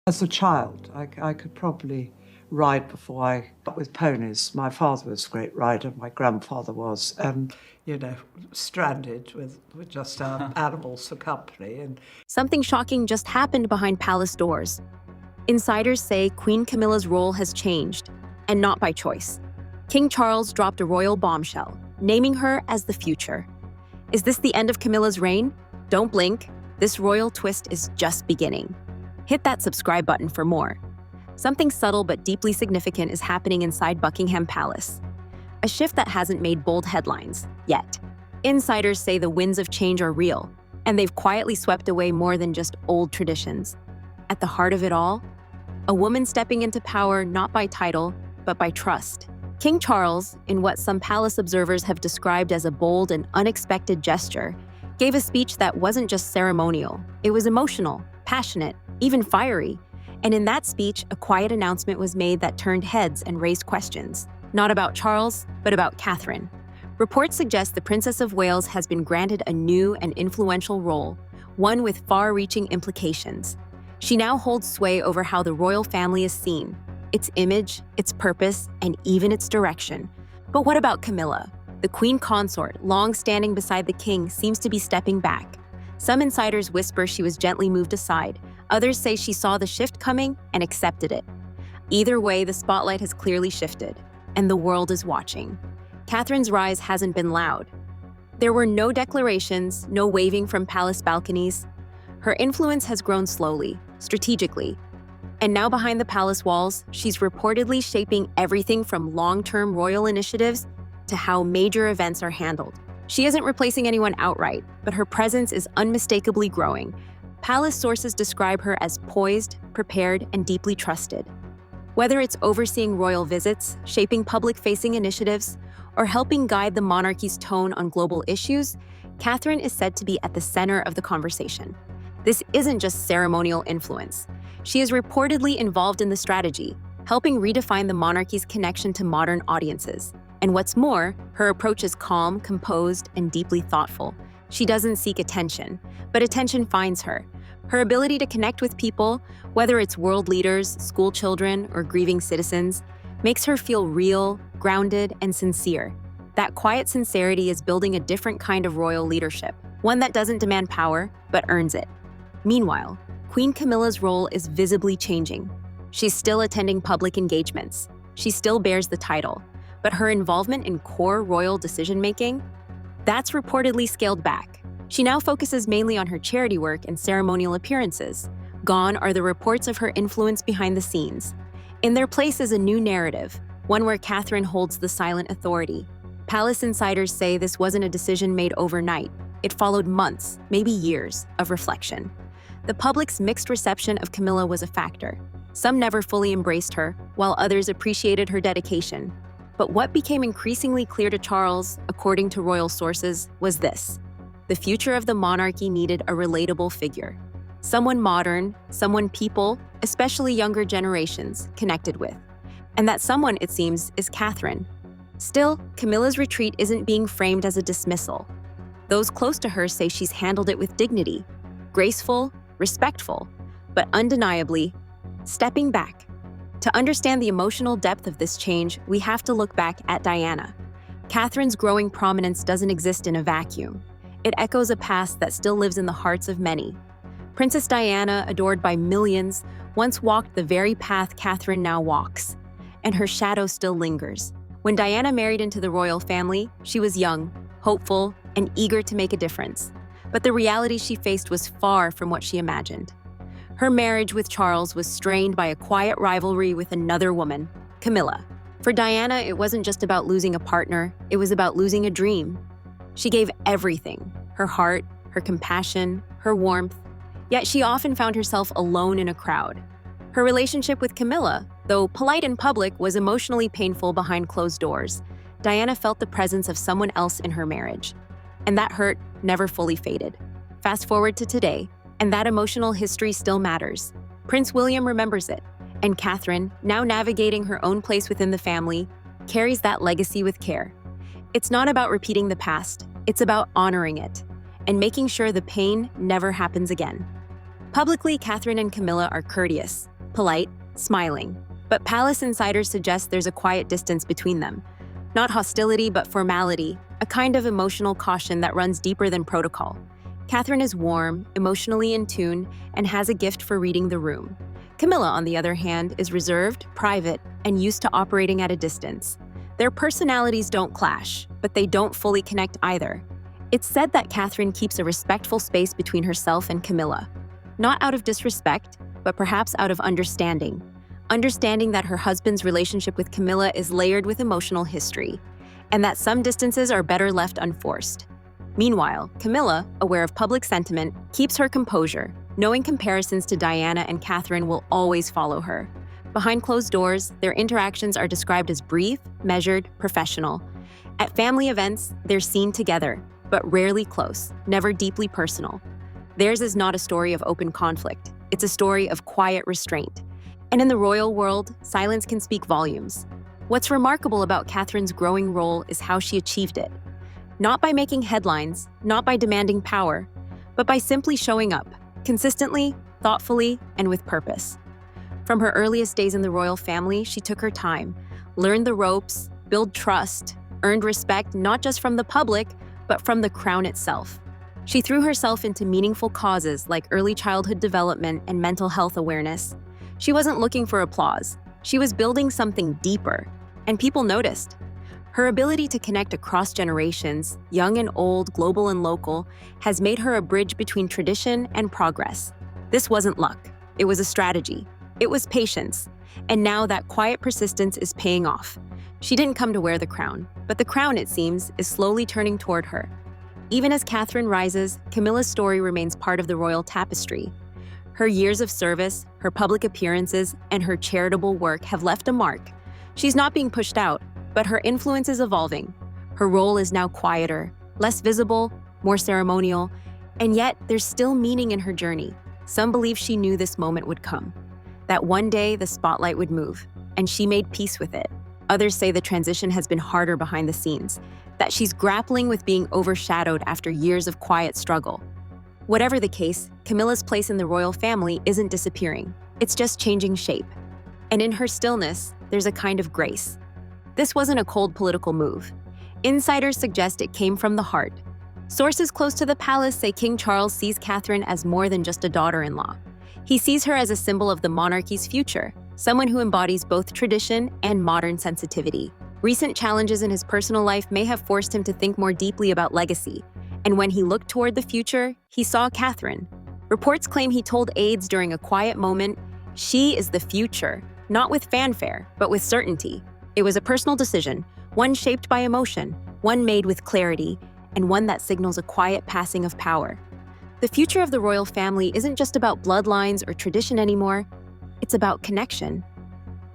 As a child, I could probably ride before I got with ponies. My father was a great rider, my grandfather was, and, stranded with just our animals for company. And Something shocking just happened behind palace doors. Insiders say Queen Camilla's role has changed, and not by choice. King Charles dropped a royal bombshell, naming her as the future. Is this the end of Camilla's reign? Don't blink. This royal twist is just beginning. Hit that subscribe button for more. Something subtle but deeply significant is happening inside Buckingham Palace. A shift that hasn't made bold headlines yet. Insiders say the winds of change are real, and they've quietly swept away more than just old traditions. At the heart of it all, a woman stepping into power not by title, but by trust. King Charles, in what some palace observers have described as a bold and unexpected gesture, gave a speech that wasn't just ceremonial. It was emotional, passionate, even fiery. And in that speech, a quiet announcement was made that turned heads and raised questions. Not about Charles, but about Catherine. Reports suggest the Princess of Wales has been granted a new and influential role, one with far-reaching implications. She now holds sway over how the royal family is seen, its image, its purpose, and even its direction. But what about Camilla? The queen consort, long standing beside the king, seems to be stepping back. Some insiders whisper she was gently moved aside. Others say she saw the shift coming and accepted it. Either way, the spotlight has clearly shifted, and the world is watching. Catherine's rise hasn't been loud. There were no declarations, no waving from palace balconies. Her influence has grown slowly, strategically. And now behind the palace walls, she's reportedly shaping everything from long-term royal initiatives to how major events are handled. She isn't replacing anyone outright, but her presence is unmistakably growing. Palace sources describe her as poised, prepared, and deeply trusted. Whether it's overseeing royal visits, shaping public-facing initiatives, or helping guide the monarchy's tone on global issues, Catherine is said to be at the center of the conversation. This isn't just ceremonial influence. She is reportedly involved in the strategy, helping redefine the monarchy's connection to modern audiences. And what's more, her approach is calm, composed, and deeply thoughtful. She doesn't seek attention, but attention finds her. Her ability to connect with people, whether it's world leaders, school children, or grieving citizens, makes her feel real, grounded, and sincere. That quiet sincerity is building a different kind of royal leadership, one that doesn't demand power, but earns it. Meanwhile, Queen Camilla's role is visibly changing. She's still attending public engagements. She still bears the title, but her involvement in core royal decision-making, that's reportedly scaled back. She now focuses mainly on her charity work and ceremonial appearances. Gone are the reports of her influence behind the scenes. In their place is a new narrative, one where Catherine holds the silent authority. Palace insiders say this wasn't a decision made overnight. It followed months, maybe years, of reflection. The public's mixed reception of Camilla was a factor. Some never fully embraced her, while others appreciated her dedication. But what became increasingly clear to Charles, according to royal sources, was this. The future of the monarchy needed a relatable figure. Someone modern, someone people, especially younger generations, connected with. And that someone, it seems, is Catherine. Still, Camilla's retreat isn't being framed as a dismissal. Those close to her say she's handled it with dignity, graceful, respectful, but undeniably, stepping back. To understand the emotional depth of this change, we have to look back at Diana. Catherine's growing prominence doesn't exist in a vacuum. It echoes a past that still lives in the hearts of many. Princess Diana, adored by millions, once walked the very path Catherine now walks, and her shadow still lingers. When Diana married into the royal family, she was young, hopeful, and eager to make a difference. But the reality she faced was far from what she imagined. Her marriage with Charles was strained by a quiet rivalry with another woman, Camilla. For Diana, it wasn't just about losing a partner, it was about losing a dream. She gave everything, her heart, her compassion, her warmth, yet she often found herself alone in a crowd. Her relationship with Camilla, though polite in public, was emotionally painful behind closed doors. Diana felt the presence of someone else in her marriage, and that hurt never fully faded. Fast forward to today, and that emotional history still matters. Prince William remembers it, and Catherine, now navigating her own place within the family, carries that legacy with care. It's not about repeating the past, it's about honoring it, and making sure the pain never happens again. Publicly, Catherine and Camilla are courteous. polite, smiling. But palace insiders suggest there's a quiet distance between them. Not hostility, but formality, a kind of emotional caution that runs deeper than protocol. Catherine is warm, emotionally in tune, and has a gift for reading the room. Camilla, on the other hand, is reserved, private, and used to operating at a distance. Their personalities don't clash, but they don't fully connect either. It's said that Catherine keeps a respectful space between herself and Camilla. Not out of disrespect, but perhaps out of understanding. Understanding that her husband's relationship with Camilla is layered with emotional history, and that some distances are better left unforced. Meanwhile, Camilla, aware of public sentiment, keeps her composure, knowing comparisons to Diana and Catherine will always follow her. Behind closed doors, their interactions are described as brief, measured, professional. At family events, they're seen together, but rarely close, never deeply personal. Theirs is not a story of open conflict. It's a story of quiet restraint. And in the royal world, silence can speak volumes. What's remarkable about Catherine's growing role is how she achieved it. Not by making headlines, not by demanding power, but by simply showing up, consistently, thoughtfully, and with purpose. From her earliest days in the royal family, she took her time, learned the ropes, built trust, earned respect not just from the public, but from the crown itself. She threw herself into meaningful causes like early childhood development and mental health awareness. She wasn't looking for applause. She was building something deeper, and people noticed. Her ability to connect across generations, young and old, global and local, has made her a bridge between tradition and progress. This wasn't luck. It was a strategy. It was patience. And now that quiet persistence is paying off. She didn't come to wear the crown, but the crown, it seems, is slowly turning toward her. Even as Catherine rises, Camilla's story remains part of the royal tapestry. Her years of service, her public appearances, and her charitable work have left a mark. She's not being pushed out, but her influence is evolving. Her role is now quieter, less visible, more ceremonial, and yet there's still meaning in her journey. Some believe she knew this moment would come, that one day the spotlight would move, and she made peace with it. Others say the transition has been harder behind the scenes, that she's grappling with being overshadowed after years of quiet struggle. Whatever the case, Camilla's place in the royal family isn't disappearing. It's just changing shape. And in her stillness, there's a kind of grace. This wasn't a cold political move. Insiders suggest it came from the heart. Sources close to the palace say King Charles sees Catherine as more than just a daughter-in-law. He sees her as a symbol of the monarchy's future, someone who embodies both tradition and modern sensitivity. Recent challenges in his personal life may have forced him to think more deeply about legacy. And when he looked toward the future, he saw Catherine. Reports claim he told aides during a quiet moment, "She is the future," not with fanfare, but with certainty. It was a personal decision, one shaped by emotion, one made with clarity, and one that signals a quiet passing of power. The future of the royal family isn't just about bloodlines or tradition anymore. It's about connection,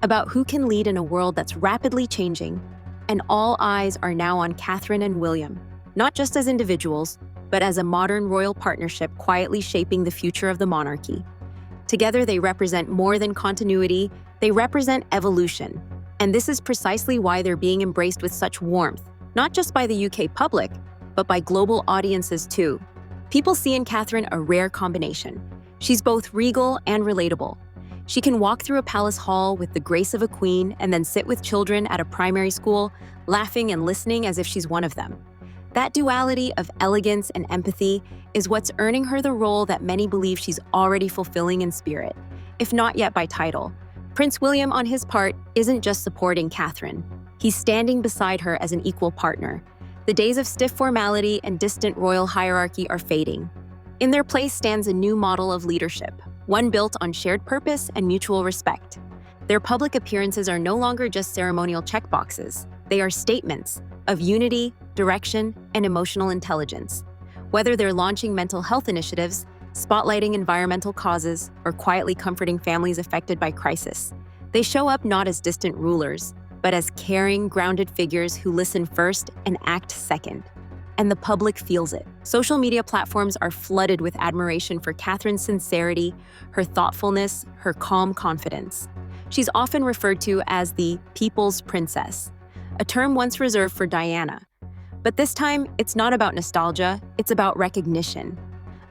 about who can lead in a world that's rapidly changing. And all eyes are now on Catherine and William, not just as individuals, but as a modern royal partnership quietly shaping the future of the monarchy. Together, they represent more than continuity, they represent evolution. And this is precisely why they're being embraced with such warmth, not just by the UK public, but by global audiences too. People see in Catherine a rare combination. She's both regal and relatable. She can walk through a palace hall with the grace of a queen and then sit with children at a primary school, laughing and listening as if she's one of them. That duality of elegance and empathy is what's earning her the role that many believe she's already fulfilling in spirit, if not yet by title. Prince William, on his part, isn't just supporting Catherine. He's standing beside her as an equal partner. The days of stiff formality and distant royal hierarchy are fading. In their place stands a new model of leadership, one built on shared purpose and mutual respect. Their public appearances are no longer just ceremonial checkboxes. They are statements of unity, direction, and emotional intelligence. Whether they're launching mental health initiatives, spotlighting environmental causes, or quietly comforting families affected by crisis, they show up not as distant rulers, but as caring, grounded figures who listen first and act second. And the public feels it. Social media platforms are flooded with admiration for Catherine's sincerity, her thoughtfulness, her calm confidence. She's often referred to as the people's princess, a term once reserved for Diana. But this time, it's not about nostalgia, it's about recognition.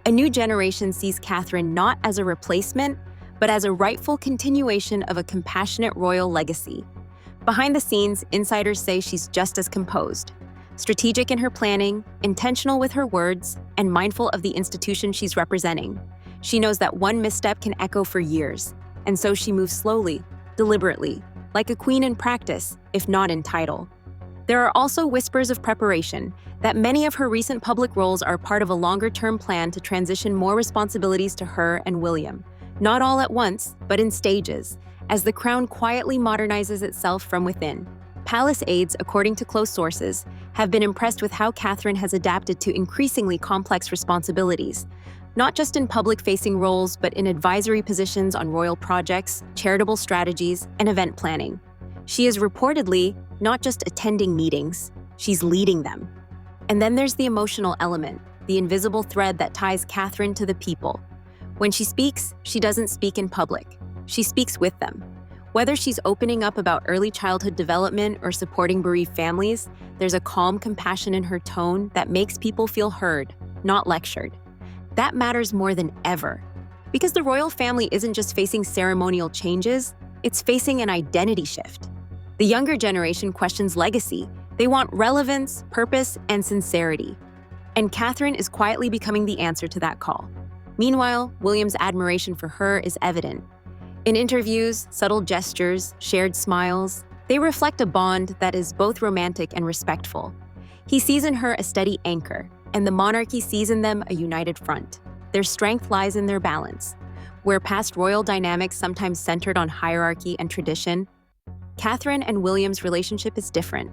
A new generation sees Catherine not as a replacement, but as a rightful continuation of a compassionate royal legacy. Behind the scenes, insiders say she's just as composed, strategic in her planning, intentional with her words, and mindful of the institution she's representing. She knows that one misstep can echo for years, and so she moves slowly, deliberately, like a queen in practice, if not in title. There are also whispers of preparation, that many of her recent public roles are part of a longer-term plan to transition more responsibilities to her and William. Not all at once, but in stages, as the crown quietly modernizes itself from within. Palace aides, according to close sources, have been impressed with how Catherine has adapted to increasingly complex responsibilities, not just in public-facing roles, but in advisory positions on royal projects, charitable strategies, and event planning. She is reportedly not just attending meetings, she's leading them. And then there's the emotional element, the invisible thread that ties Catherine to the people. When she speaks, she doesn't speak in public. She speaks with them. Whether she's opening up about early childhood development or supporting bereaved families, there's a calm compassion in her tone that makes people feel heard, not lectured. That matters more than ever. Because the royal family isn't just facing ceremonial changes, it's facing an identity shift. The younger generation questions legacy. They want relevance, purpose, and sincerity. And Catherine is quietly becoming the answer to that call. Meanwhile, William's admiration for her is evident. In interviews, subtle gestures, shared smiles, they reflect a bond that is both romantic and respectful. He sees in her a steady anchor, and the monarchy sees in them a united front. Their strength lies in their balance. Where past royal dynamics sometimes centered on hierarchy and tradition, Catherine and William's relationship is different.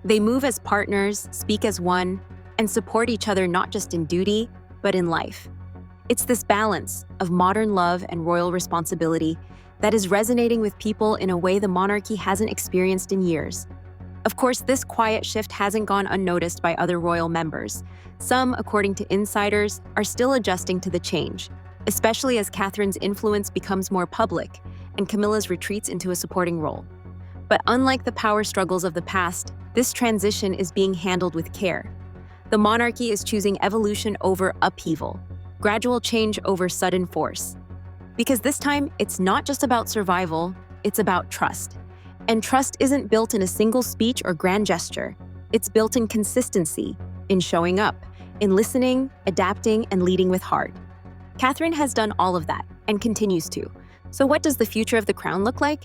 They move as partners, speak as one, and support each other not just in duty, but in life. It's this balance of modern love and royal responsibility that is resonating with people in a way the monarchy hasn't experienced in years. Of course, this quiet shift hasn't gone unnoticed by other royal members. Some, according to insiders, are still adjusting to the change, especially as Catherine's influence becomes more public and Camilla's retreats into a supporting role. But unlike the power struggles of the past, this transition is being handled with care. The monarchy is choosing evolution over upheaval, gradual change over sudden force. Because this time, it's not just about survival, it's about trust. And trust isn't built in a single speech or grand gesture. It's built in consistency, in showing up, in listening, adapting, and leading with heart. Catherine has done all of that, and continues to. So what does the future of the crown look like?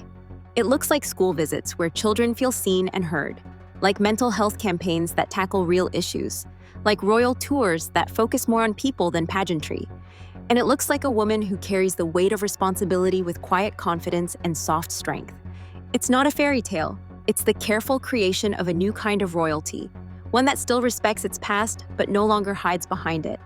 It looks like school visits where children feel seen and heard, like mental health campaigns that tackle real issues, like royal tours that focus more on people than pageantry. And it looks like a woman who carries the weight of responsibility with quiet confidence and soft strength. It's not a fairy tale. It's the careful creation of a new kind of royalty, one that still respects its past but no longer hides behind it.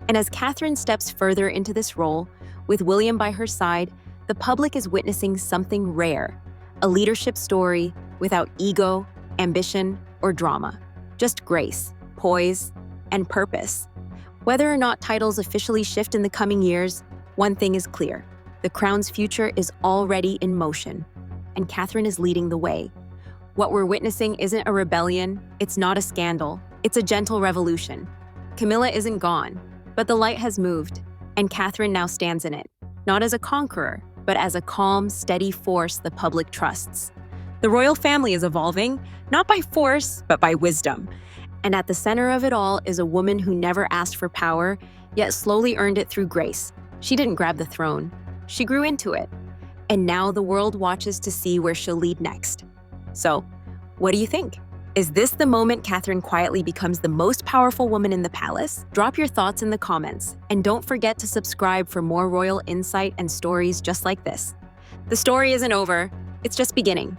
And as Catherine steps further into this role, with William by her side, the public is witnessing something rare, a leadership story without ego, ambition, or drama, just grace, poise, and purpose. Whether or not titles officially shift in the coming years, one thing is clear. The crown's future is already in motion, and Catherine is leading the way. What we're witnessing isn't a rebellion, it's not a scandal, it's a gentle revolution. Camilla isn't gone, but the light has moved, and Catherine now stands in it, not as a conqueror, but as a calm, steady force the public trusts. The royal family is evolving, not by force, but by wisdom. And at the center of it all is a woman who never asked for power, yet slowly earned it through grace. She didn't grab the throne. She grew into it. And now the world watches to see where she'll lead next. So, what do you think? Is this the moment Catherine quietly becomes the most powerful woman in the palace? Drop your thoughts in the comments, and don't forget to subscribe for more royal insight and stories just like this. The story isn't over, it's just beginning.